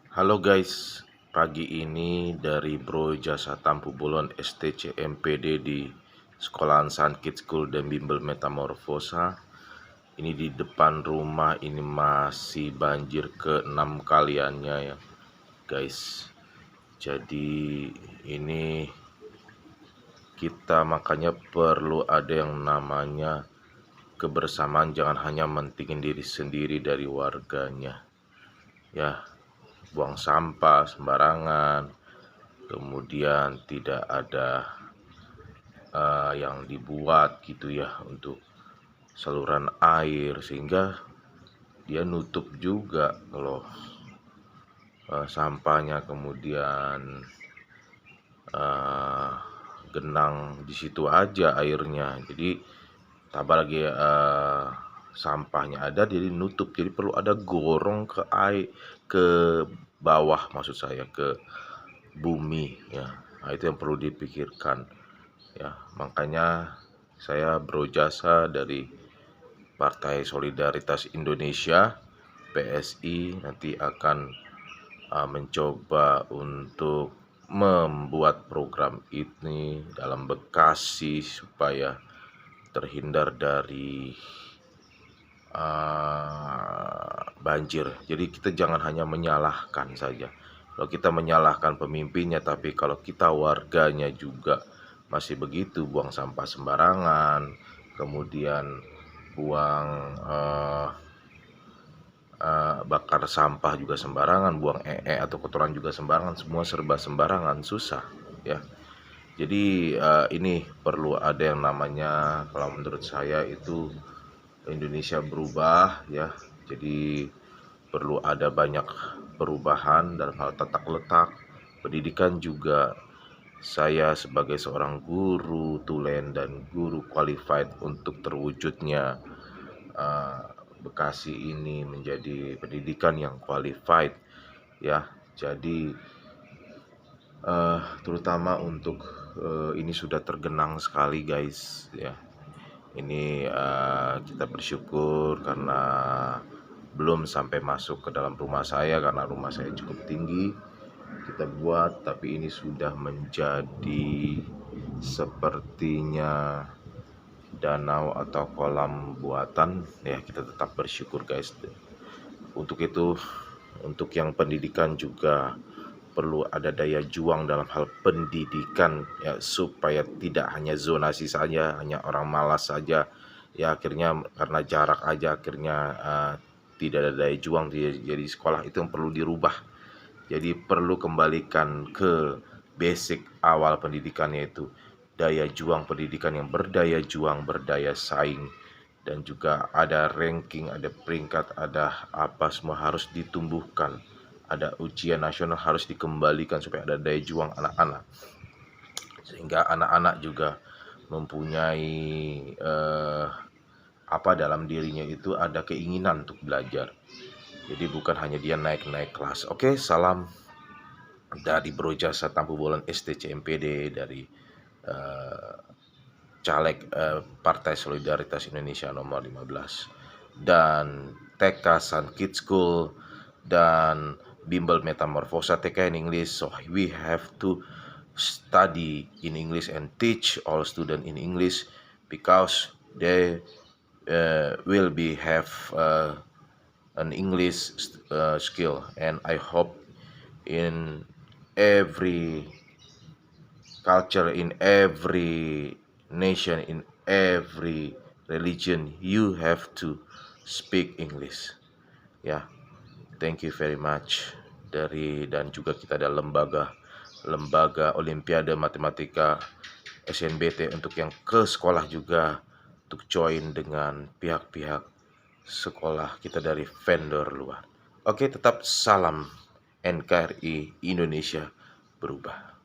Halo guys, pagi ini dari Bro Jasa Tampu Bolon STCMPD di Sekolahan Sun Kids School dan Bimbel Metamorfosa. Ini di depan rumah ini masih banjir ke-6 kaliannya ya guys. Jadi ini kita makanya perlu ada yang namanya kebersamaan, jangan hanya mentingin diri sendiri dari warganya. Ya, buang sampah sembarangan, kemudian tidak ada yang dibuat gitu ya untuk saluran air, sehingga dia nutup juga kalau sampahnya, kemudian genang di situ aja airnya. Jadi tambah lagi sampahnya ada, jadi nutup, jadi perlu ada gorong ke air, ke bawah, maksud saya ke bumi ya. Nah, itu yang perlu dipikirkan ya. Makanya saya Bro Jasa dari Partai Solidaritas Indonesia PSI nanti akan mencoba untuk membuat program ini dalam Bekasi supaya terhindar dari banjir. Jadi kita jangan hanya menyalahkan saja. Kalau kita menyalahkan pemimpinnya, tapi kalau kita warganya juga masih begitu, buang sampah sembarangan, kemudian buang bakar sampah juga sembarangan, buang atau kotoran juga sembarangan, semua serba sembarangan, susah ya. Jadi ini perlu ada yang namanya, kalau menurut saya itu Indonesia berubah ya. Jadi perlu ada banyak perubahan dalam hal tata letak pendidikan juga. Saya sebagai seorang guru tulen dan guru qualified untuk terwujudnya Bekasi ini menjadi pendidikan yang qualified ya. Jadi terutama untuk ini sudah tergenang sekali guys ya. Ini kita bersyukur karena belum sampai masuk ke dalam rumah saya, karena rumah saya cukup tinggi kita buat, tapi ini sudah menjadi sepertinya danau atau kolam buatan ya. Kita tetap bersyukur guys. Untuk itu, untuk yang pendidikan juga perlu ada daya juang dalam hal pendidikan ya, supaya tidak hanya zonasi saja, hanya orang malas saja ya, akhirnya karena jarak aja akhirnya tidak ada daya juang. Jadi sekolah itu yang perlu dirubah. Jadi perlu kembalikan ke basic awal pendidikan, yaitu daya juang pendidikan yang berdaya juang, berdaya saing, dan juga ada ranking, ada peringkat, ada apa, semua harus ditumbuhkan. Ada ujian nasional harus dikembalikan supaya ada daya juang anak-anak, sehingga anak-anak juga mempunyai apa dalam dirinya itu ada keinginan untuk belajar. Jadi bukan hanya dia naik-naik kelas. Oke, salam dari Bro Jasa Tampu Bolon STCMPD dari caleg Partai Solidaritas Indonesia nomor 15 dan TK Sun Kids School dan Bimbel Metamorfosa TK in English. So we have to study in English and teach all students in English, because they will be have an English skill. And I hope in every culture, in every nation, in every religion, you have to speak English ya. Thank you very much. Dan juga kita ada lembaga Olimpiade Matematika SNBT untuk yang ke sekolah juga, untuk join dengan pihak-pihak sekolah kita dari vendor luar. Oke, tetap salam NKRI Indonesia berubah.